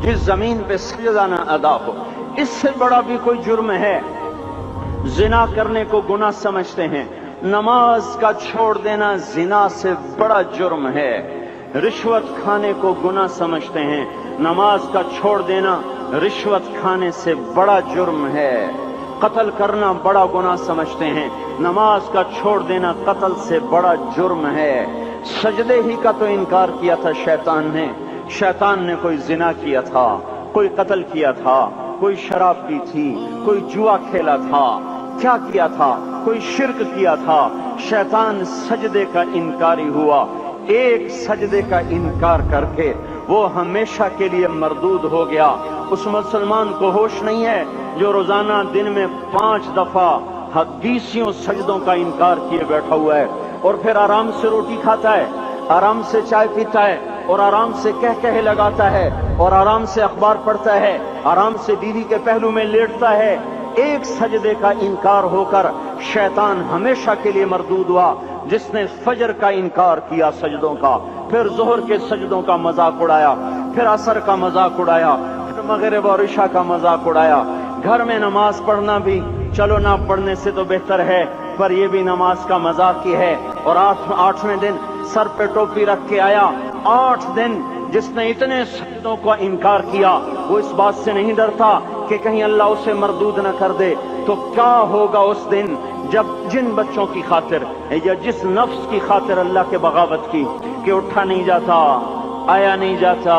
इस जमीन पे सजदा न अदा हो। इससे बड़ा भी कोई जुर्म है? जिना करने को गुनाह समझते हैं, नमाज का छोड़ देना जिना से बड़ा जुर्म है। रिश्वत खाने को गुनाह समझते हैं, नमाज का छोड़ देना रिश्वत खाने से बड़ा जुर्म है। कत्ल करना बड़ा गुनाह समझते हैं, नमाज का छोड़ देना कत्ल से बड़ा जुर्म है। सजदे ही का तो इनकार किया था शैतान ने कोई जिना किया था, कोई कत्ल किया था, कोई शराब पी थी, कोई जुआ खेला था, क्या किया था? कोई शिर्क किया था। शैतान सजदे का इनकारी हुआ। एक सजदे का इनकार करके वो हमेशा के लिए मरदूद हो गया। उस मुसलमान को होश नहीं है जो रोजाना दिन में 5 दफा 20 सजदों का इनकार किए बैठा हुआ है, और फिर आराम से रोटी खाता है, आराम से चाय पीता है, और आराम से कह लगाता है, और आराम से अखबार पढ़ता है, आराम से दीदी के पहलू में लेटता है। एक सजदे का इनकार होकर शैतान हमेशा के लिए मरदूद हुआ। जिसने फजर का इनकार किया सजदों का, फिर जोहर के सजदों का मजाक उड़ाया, फिर असर का मजाक उड़ाया, फिर मगरिब और इशा का मजाक उड़ाया। घर में नमाज पढ़ना भी चलो ना पढ़ने से तो बेहतर है, पर यह भी नमाज का मजाक ही है। और आठवें दिन सर पे टोपी रख के आया। 8 दिन जिसने इतने सजदों का इनकार किया, वो इस बात से नहीं डरता कि कहीं अल्लाह उसे मरदूद न कर दे। तो क्या होगा उस दिन जब जिन बच्चों की खातिर या जिस नफ्स की खातिर अल्लाह के बगावत की कि उठा नहीं जाता, आया नहीं जाता,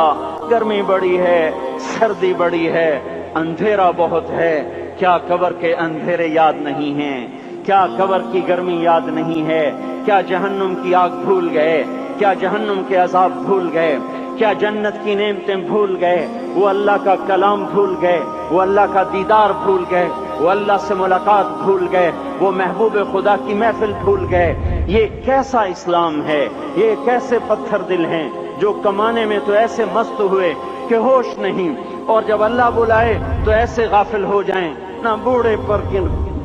गर्मी बड़ी है, सर्दी बड़ी है, अंधेरा बहुत है, क्या कब्र के अंधेरे याद नहीं हैं? क्या कब्र की गर्मी याद नहीं है? क्या जहन्नुम की आग भूल गए? क्या जहन्नुम के अजाब भूल गए? क्या जन्नत की नेमतें भूल गए? वो अल्लाह का कलाम भूल गए, वो अल्लाह का दीदार भूल गए, वो अल्लाह से मुलाकात भूल गए, वो महबूब खुदा की महफिल भूल गए। ये कैसा इस्लाम है? ये कैसे पत्थर दिल हैं जो कमाने में तो ऐसे मस्त हुए कि होश नहीं, और जब अल्लाह बुलाए तो ऐसे गाफिल हो जाएं, ना बूढ़े पर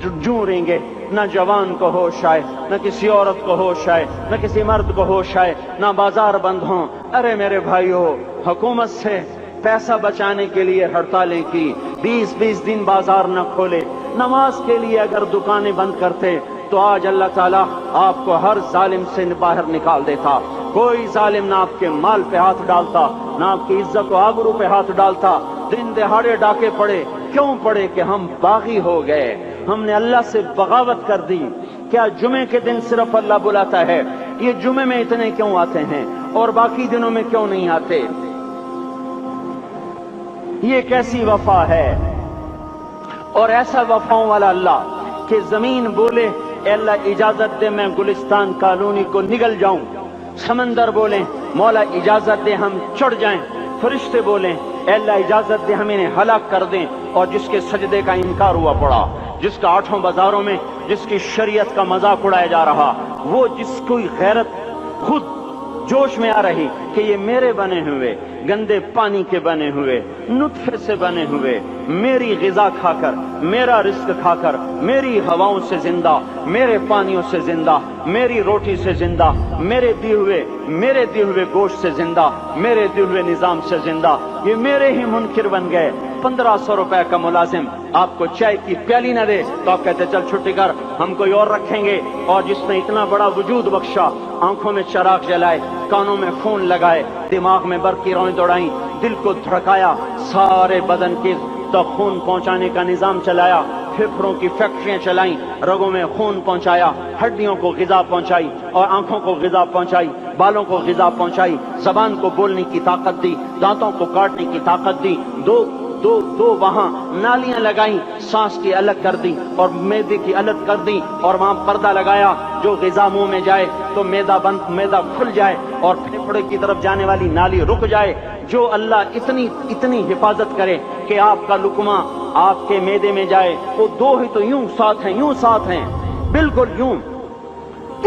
जूरेंगे, न जवान को होश आए, न किसी औरत को होश आए, न किसी मर्द को होश आए, न बाजार बंद हों। अरे मेरे भाइयों, हुकूमत से पैसा बचाने के लिए हड़तालें की, 20-20 दिन बाजार न खोले, नमाज के लिए अगर दुकानें बंद करते तो आज अल्लाह ताला आपको हर जालिम से बाहर निकाल देता। कोई जालिम ना आपके माल पे हाथ डालता, ना आपकी इज्जत व आबरू पे हाथ डालता। दिन दहाड़े डाके पड़े, क्यों पड़े? कि हम बागी हो गए, हमने अल्लाह से बगावत कर दी। क्या जुमे के दिन सिर्फ अल्लाह बुलाता है? ये जुमे में इतने क्यों आते हैं और बाकी दिनों में क्यों नहीं आते? ये कैसी वफा है? और ऐसा वफाओं वाला अल्लाह कि जमीन बोले अल्लाह इजाजत दे मैं गुलिस्तान कॉलोनी को निगल जाऊं, समंदर बोले मौला इजाजत दे हम चढ़ जाएं, फरिश्ते बोले अल्लाह इजाजत दे हम इन्हें हलाक कर दें, और जिसके सजदे का इनकार हुआ पड़ा, जिसका 8 बाजारों में जिसकी शरीयत का मजाक उड़ाया जा रहा, वो जिसको गैरत खुद जोश में आ रही कि ये मेरे बने हुए गंदे पानी के बने हुए नुत्फे से बने हुए, मेरी गिजा खाकर, मेरा रिस्क खाकर, मेरी हवाओं से जिंदा, मेरे पानियों से जिंदा, मेरी रोटी से जिंदा, मेरे दिए हुए गोश्त से जिंदा, मेरे दिए हुए निजाम से जिंदा, ये मेरे ही मुनकिर बन गए। 1500 रुपए का मुलाजिम आपको चाय की प्याली न दे तो आप कहते चल छुट्टी कर, हम कोई और रखेंगे। और जिसने इतना बड़ा वजूद बख्शा, आंखों में चराग जलाए, कानों में फोन लगाए, दिमाग में बर्फ की रौएं दौड़ाई, दिल को धड़काया, सारे बदन के तो खून पहुंचाने का निजाम चलाया, फेफड़ों की फैक्ट्रियां चलाई, रगों में खून पहुंचाया, हड्डियों को गिजा पहुंचाई, और आंखों को गिजा पहुंचाई, बालों को गिजा पहुंचाई, जबान को बोलने की ताकत दी, दांतों को काटने की ताकत दी, दो वहां नालियां लगाई, सांस की अलग कर दी और मैदे की अलग कर दी, और वहां पर्दा लगाया, जो ग़िज़ा मुंह में जाए तो मैदा खुल जाए और फेफड़े की तरफ जाने वाली नाली रुक जाए। जो अल्लाह इतनी हिफाजत करे कि आपका लुकमा आपके मैदे में जाए, वो दो ही तो यूं साथ हैं, बिल्कुल यूं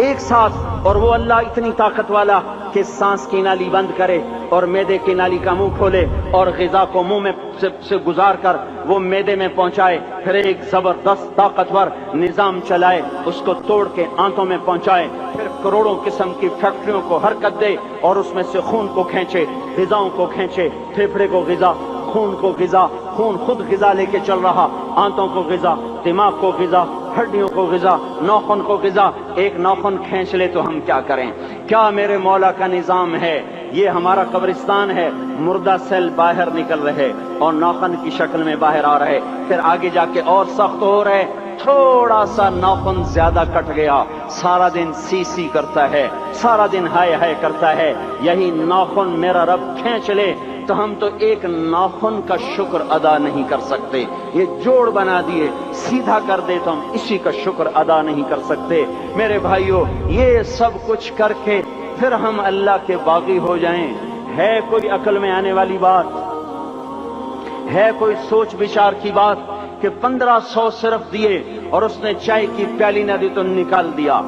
एक साथ। और वो अल्लाह इतनी ताकत वाला कि सांस की नाली बंद करे और मैदे की नाली का मुंह खोले और ग़िज़ा को मुंह में से गुजार कर वो मैदे में पहुंचाए, फिर एक जबरदस्त ताकतवर निजाम चलाए, उसको तोड़ के आंतों में पहुंचाए, फिर करोड़ों किस्म की फैक्ट्रियों को हरकत दे और उसमें से खून को खींचे, ग़िज़ाओं को खींचे, फेफड़े को ग़िज़ा, خون کو غذا، خون خود غذا لے کے چل رہا، آنتوں کو غذا، دماغ کو غذا، ہڈیوں کو غذا، ناخن کو غذا۔ ایک ناخن کھینچ لے تو ہم کیا کریں؟ کیا میرے مولا کا نظام ہے؟ یہ ہمارا قبرستان ہے، مردہ سیل باہر نکل رہے اور ناخن کی شکل میں باہر آ رہے، پھر آگے جا کے اور سخت ہو رہے، تھوڑا سا ناخن زیادہ کٹ گیا، سارا دن سی سی کرتا ہے، سارا دن ہائے ہائے کرتا ہے۔ یہی ناخن میرا رب کھینچ لے تو ہم تو ایک ناخن کا شکر ادا نہیں کر سکتے۔ یہ جوڑ بنا دیے، سیدھا کر دے تو ہم اسی کا شکر ادا نہیں کر سکتے۔ میرے بھائیو، یہ سب کچھ کر کے پھر ہم اللہ کے باغی ہو جائیں، ہے کوئی عقل میں آنے والی بات؟ ہے کوئی سوچ بچار کی بات کہ 1500 صرف دیے اور اس نے چائے کی پیالی نہ دی تو نکال دیا،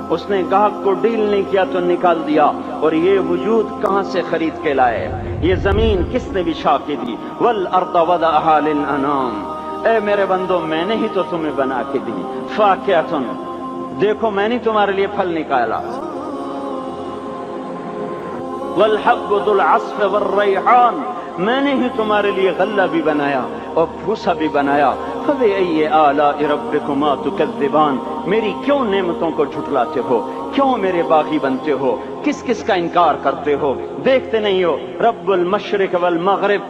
اس نے گاہک کو ڈیل نہیں کیا تو نکال دیا، اور یہ وجود کہاں سے خرید کے لائے؟ یہ زمین کس نے بچھا کے دی؟ والارض وضعها للانام۔ اے میرے بندو، میں نے ہی تو تمہیں بنا کے دی۔ فاکہۃ، دیکھو میں نے تمہارے لیے پھل نکالا۔ والحب ذو العصف والریحان، میں نے ہی تمہارے لیے غلہ بھی بنایا اور بھوسا بھی بنایا۔ فبأي آلاء ربكما تكذبان، میری کیوں نعمتوں کو جھٹلاتے ہو؟ کیوں میرے باغی بنتے ہو؟ کس کس کا انکار کرتے ہو؟ دیکھتے نہیں ہو رب المشرق والمغرب،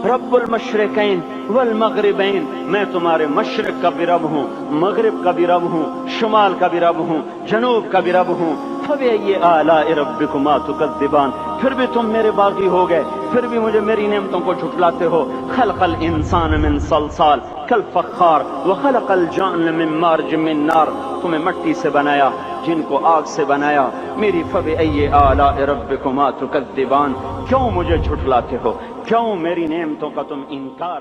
رب المشرقین والمغربین، میں تمہارے مشرق کا بھی رب ہوں، مغرب کا بھی رب ہوں، شمال کا بھی رب ہوں، جنوب کا بھی رب ہوں۔ فبأي آلاء ربكما تكذبان، پھر بھی تم میرے باغی ہو گئے، پھر بھی مجھے میری نعمتوں کو جھٹلاتے ہو۔ خلق الانسان من صلصال کالفخار وخلق الجان من مارج من نار، تمہیں مٹی سے بنایا، جن کو آگ سے بنایا۔ میری فبأي آلاء ربكما تكذبان، کیوں مجھے جھٹلاتے ہو؟ کیوں میری نعمتوں کا تم انکار